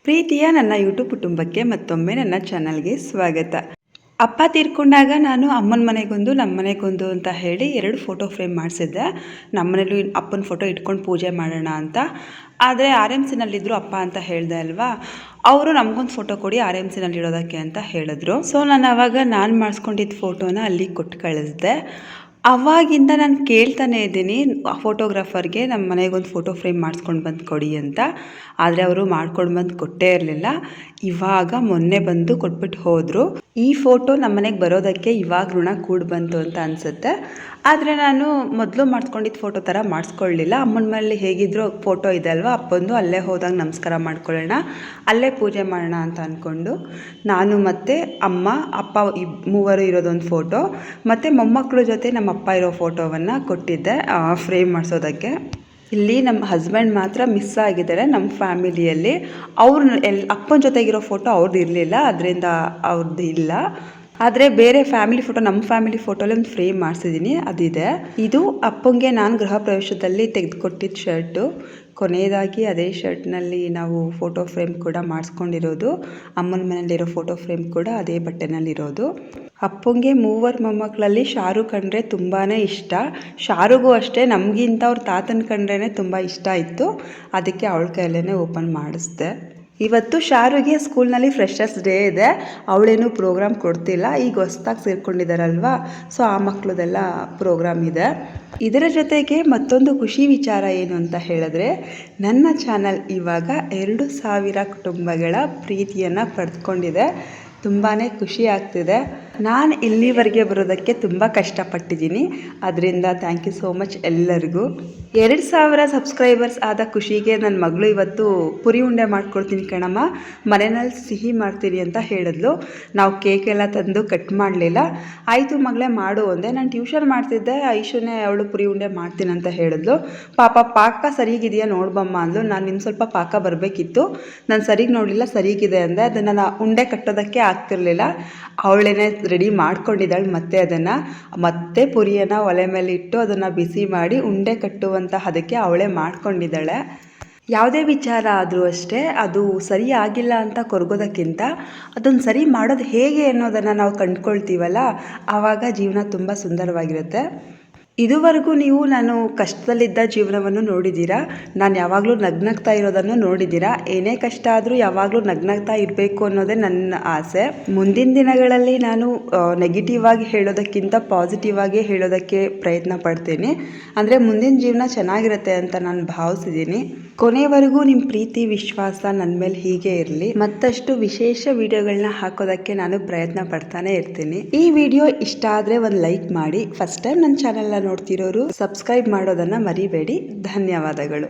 ಪ್ರೀತಿಯ ನನ್ನ ಯೂಟ್ಯೂಬ್ ಕುಟುಂಬಕ್ಕೆ ಮತ್ತೊಮ್ಮೆ ನನ್ನ ಚಾನಲ್ಗೆ ಸ್ವಾಗತ. ಅಪ್ಪ ತೀರ್ಕೊಂಡಾಗ ನಾನು ಅಮ್ಮನ ಮನೆಗೊಂದು ನಮ್ಮ ಮನೆಗೊಂದು ಅಂತ ಹೇಳಿ 2 ಫೋಟೋ ಫ್ರೇಮ್ ಮಾಡಿಸಿದ್ದೆ. ನಮ್ಮ ಮನೇಲಿ ಅಪ್ಪನ ಫೋಟೋ ಇಟ್ಕೊಂಡು ಪೂಜೆ ಮಾಡೋಣ ಅಂತ. ಆದರೆ RMCನಲ್ಲಿದ್ದರು ಅಪ್ಪ ಅಂತ ಹೇಳಿದೆ ಅಲ್ವಾ, ಅವರು ನಮಗೊಂದು ಫೋಟೋ ಕೊಡಿ RMCನಲ್ಲಿ ಇಡೋದಕ್ಕೆ ಅಂತ ಹೇಳಿದ್ರು. ಸೊ ನಾನು ಆವಾಗ ಮಾಡಿಸ್ಕೊಂಡಿದ್ದ ಫೋಟೋನ ಅಲ್ಲಿಗೆ ಕೊಟ್ಟು ಕಳಿಸಿದೆ. ಅವಾಗಿಂದ ನಾನು ಕೇಳ್ತಾನೆ ಇದ್ದೀನಿ ಫೋಟೋಗ್ರಾಫರ್ಗೆ ನಮ್ಮ ಮನೆಗೊಂದು ಫೋಟೋ ಫ್ರೇಮ್ ಮಾಡಿಸ್ಕೊಂಡು ಬಂದು ಕೊಡಿ ಅಂತ. ಆದರೆ ಅವರು ಮಾಡ್ಕೊಂಡು ಬಂದು ಕೊಟ್ಟೇ ಇರಲಿಲ್ಲ. ಇವಾಗ ಮೊನ್ನೆ ಬಂದು ಕೊಟ್ಬಿಟ್ಟು ಹೋದರು. ಈ ಫೋಟೋ ನಮ್ಮ ಮನೆಗೆ ಬರೋದಕ್ಕೆ ಇವಾಗ ಋಣ ಕೂಡಿ ಬಂತು ಅಂತ ಅನಿಸುತ್ತೆ. ಆದರೆ ನಾನು ಮೊದಲು ಮಾಡಿಸ್ಕೊಂಡಿದ್ದ ಫೋಟೋ ಥರ ಮಾಡಿಸ್ಕೊಳ್ಳಿಲ್ಲ. ಅಮ್ಮನ ಮನೇಲಿ ಹೇಗಿದ್ರು ಫೋಟೋ ಇದೆ ಅಲ್ವಾ ಅಪ್ಪಂದು, ಅಲ್ಲೇ ಹೋದಾಗ ನಮಸ್ಕಾರ ಮಾಡ್ಕೊಳ್ಳೋಣ, ಅಲ್ಲೇ ಪೂಜೆ ಮಾಡೋಣ ಅಂತ ಅಂದ್ಕೊಂಡು ನಾನು ಮತ್ತು ಅಮ್ಮ ಅಪ್ಪ ಮೂವರು ಇರೋದೊಂದು ಫೋಟೋ ಮತ್ತು ಮೊಮ್ಮಕ್ಕಳ ಜೊತೆ ನಮ್ಮ ಅಪ್ಪ ಇರೋ ಫೋಟೋವನ್ನು ಕೊಟ್ಟಿದ್ದೆ ಫ್ರೇಮ್ ಮಾಡಿಸೋದಕ್ಕೆ. ಇಲ್ಲಿ ನಮ್ಮ ಹಸ್ಬೆಂಡ್ ಮಾತ್ರ ಮಿಸ್ ಆಗಿದ್ದಾರೆ ನಮ್ಮ ಫ್ಯಾಮಿಲಿಯಲ್ಲಿ. ಅವ್ರು ಅಪ್ಪನ ಜೊತೆಗಿರೋ ಫೋಟೋ ಅವ್ರದ್ದು ಇರಲಿಲ್ಲ, ಅದರಿಂದ ಅವ್ರದ್ದು ಇಲ್ಲ. ಆದರೆ ಬೇರೆ ಫ್ಯಾಮಿಲಿ ಫೋಟೋ, ನಮ್ಮ ಫ್ಯಾಮಿಲಿ ಫೋಟೋಲಿ ಒಂದು ಫ್ರೇಮ್ ಮಾಡಿಸಿದ್ದೀನಿ, ಅದಿದೆ. ಇದು ಅಪ್ಪಂಗೆ ನಾನು ಗೃಹ ಪ್ರವೇಶದಲ್ಲಿ ತೆಗೆದುಕೊಟ್ಟಿದ್ದ ಶರ್ಟು. ಕೊನೆಯದಾಗಿ ಅದೇ ಶರ್ಟ್ನಲ್ಲಿ ನಾವು ಫೋಟೋ ಫ್ರೇಮ್ ಕೂಡ ಮಾಡಿಸ್ಕೊಂಡಿರೋದು. ಅಮ್ಮನ ಮನೇಲಿರೋ ಫೋಟೋ ಫ್ರೇಮ್ ಕೂಡ ಅದೇ ಬಟ್ಟೆನಲ್ಲಿರೋದು. ಅಪ್ಪಂಗೆ 3 ಮೊಮ್ಮಕ್ಕಳಲ್ಲಿ ಶಾರುಖ್ ಕಂಡ್ರೆ ತುಂಬಾ ಇಷ್ಟ. ಶಾರುಗೂ ಅಷ್ಟೇ ನಮಗಿಂತ ಅವ್ರ ತಾತನ ಕಂಡ್ರೇ ತುಂಬ ಇಷ್ಟ ಇತ್ತು. ಅದಕ್ಕೆ ಅವಳ ಕೈಯಲ್ಲೇ ಓಪನ್ ಮಾಡಿಸ್ದೆ. ಇವತ್ತು ಶಾರುಗೆ ಸ್ಕೂಲ್ನಲ್ಲಿ ಫ್ರೆಶರ್ಸ್ ಡೇ ಇದೆ. ಅವಳೇನು ಪ್ರೋಗ್ರಾಮ್ ಕೊಡ್ತಿಲ್ಲ, ಈಗ ಹೊಸ್ದಾಗಿ ಸೇರ್ಕೊಂಡಿದ್ದಾರಲ್ವ, ಸೊ ಆ ಮಕ್ಕಳದೆಲ್ಲ ಪ್ರೋಗ್ರಾಮ್ ಇದೆ. ಇದರ ಜೊತೆಗೆ ಮತ್ತೊಂದು ಖುಷಿ ವಿಚಾರ ಏನು ಅಂತ ಹೇಳಿದ್ರೆ, ನನ್ನ ಚಾನಲ್ ಇವಾಗ 2000 ಕುಟುಂಬಗಳ ಪ್ರೀತಿಯನ್ನು ಪಡೆದುಕೊಂಡಿದೆ. ತುಂಬಾ ಖುಷಿ ಆಗ್ತಿದೆ. ನಾನು ಇಲ್ಲಿವರೆಗೆ ಬರೋದಕ್ಕೆ ತುಂಬ ಕಷ್ಟಪಟ್ಟಿದ್ದೀನಿ. ಅದರಿಂದ ಥ್ಯಾಂಕ್ ಯು ಸೋ ಮಚ್ ಎಲ್ಲರಿಗೂ. 2000 ಸಬ್ಸ್ಕ್ರೈಬರ್ಸ್ ಆದ ಖುಷಿಗೆ ನನ್ನ ಮಗಳು ಇವತ್ತು ಪುರಿ ಉಂಡೆ ಮಾಡ್ಕೊಡ್ತೀನಿ ಕಣಮ್ಮ, ಮನೆಯಲ್ಲಿ ಸಿಹಿ ಮಾಡ್ತೀನಿ ಅಂತ ಹೇಳಿದ್ಲು. ನಾವು ಕೇಕ್ ಎಲ್ಲ ತಂದು ಕಟ್ ಮಾಡಲಿಲ್ಲ. ಆಯಿತು ಮಗಳೇ ಮಾಡು ಅಂದೆ. ನಾನು ಟ್ಯೂಷನ್ ಮಾಡ್ತಿದ್ದೆ, ಐಶುನೇ ಅವಳು ಪುರಿ ಉಂಡೆ ಮಾಡ್ತೀನಿ ಅಂತ ಹೇಳಿದ್ಲು. ಪಾಕ ಸರಿಗಿದೆಯಾ ನೋಡ್ಬಮ್ಮ ಅಂದ್ಲು. ನಾನು ಇನ್ನು ಸ್ವಲ್ಪ ಪಾಕ ಬರಬೇಕಿತ್ತು, ನಾನು ಸರಿಗೆ ನೋಡಲಿಲ್ಲ, ಸರಿಗಿದೆ ಅಂದೆ. ಅದನ್ನು ಉಂಡೆ ಕಟ್ಟೋದಕ್ಕೆ ಆಗ್ತಿರ್ಲಿಲ್ಲ. ಅವಳೇನೆ ರೆಡಿ ಮಾಡ್ಕೊಂಡಿದ್ದಾಳೆ. ಮತ್ತೆ ಪುರಿಯನ್ನು ಒಲೆ ಮೇಲೆ ಇಟ್ಟು ಅದನ್ನು ಬಿಸಿ ಮಾಡಿ ಉಂಡೆ ಕಟ್ಟುವಂತಹ ಅದಕ್ಕೆ ಅವಳೇ ಮಾಡ್ಕೊಂಡಿದ್ದಾಳೆ. ಯಾವುದೇ ವಿಚಾರ ಆದರೂ ಅಷ್ಟೇ, ಅದು ಸರಿ ಆಗಿಲ್ಲ ಅಂತ ಕೊರಗೋದಕ್ಕಿಂತ ಅದನ್ನು ಸರಿ ಮಾಡೋದು ಹೇಗೆ ಅನ್ನೋದನ್ನು ನಾವು ಕಂಡುಕೊಳ್ತೀವಲ್ಲ, ಆವಾಗ ಜೀವನ ತುಂಬ ಸುಂದರವಾಗಿರುತ್ತೆ. ಇದುವರೆಗೂ ನೀವು ನಾನು ಕಷ್ಟದಲ್ಲಿದ್ದ ಜೀವನವನ್ನು ನೋಡಿದ್ದೀರಾ, ನಾನು ಯಾವಾಗಲೂ ನಗ್ನಗ್ತಾ ಇರೋದನ್ನು ನೋಡಿದ್ದೀರಾ. ಏನೇ ಕಷ್ಟ ಆದರೂ ಯಾವಾಗಲೂ ನಗ್ನಗ್ತಾ ಇರಬೇಕು ಅನ್ನೋದೇ ನನ್ನ ಆಸೆ. ಮುಂದಿನ ದಿನಗಳಲ್ಲಿ ನಾನು ನೆಗೆಟಿವ್ ಆಗಿ ಹೇಳೋದಕ್ಕಿಂತ ಪಾಸಿಟಿವ್ ಆಗಿ ಹೇಳೋದಕ್ಕೆ ಪ್ರಯತ್ನ ಪಡ್ತೀನಿ. ಅಂದರೆ ಮುಂದಿನ ಜೀವನ ಚೆನ್ನಾಗಿರುತ್ತೆ ಅಂತ ನಾನು ಭಾವಿಸಿದ್ದೀನಿ. ಕೊನೆಯವರೆಗೂ ನಿಮ್ಮ ಪ್ರೀತಿ ವಿಶ್ವಾಸ ನನ್ನ ಮೇಲೆ ಹೀಗೆ ಇರಲಿ. ಮತ್ತಷ್ಟು ವಿಶೇಷ ವಿಡಿಯೋಗಳನ್ನ ಹಾಕೋದಕ್ಕೆ ನಾನು ಪ್ರಯತ್ನ ಪಡ್ತಾನೆ ಇರ್ತೀನಿ. ಈ ವಿಡಿಯೋ ಇಷ್ಟ ಆದರೆ ಒಂದು ಲೈಕ್ ಮಾಡಿ. ಫಸ್ಟ್ ಟೈಮ್ ನನ್ನ ಚಾನೆಲ್ನ ನೋಡ್ತಿರೋರು ಸಬ್ಸ್ಕ್ರೈಬ್ ಮಾಡೋದನ್ನು ಮರಿಬೇಡಿ. ಧನ್ಯವಾದಗಳು.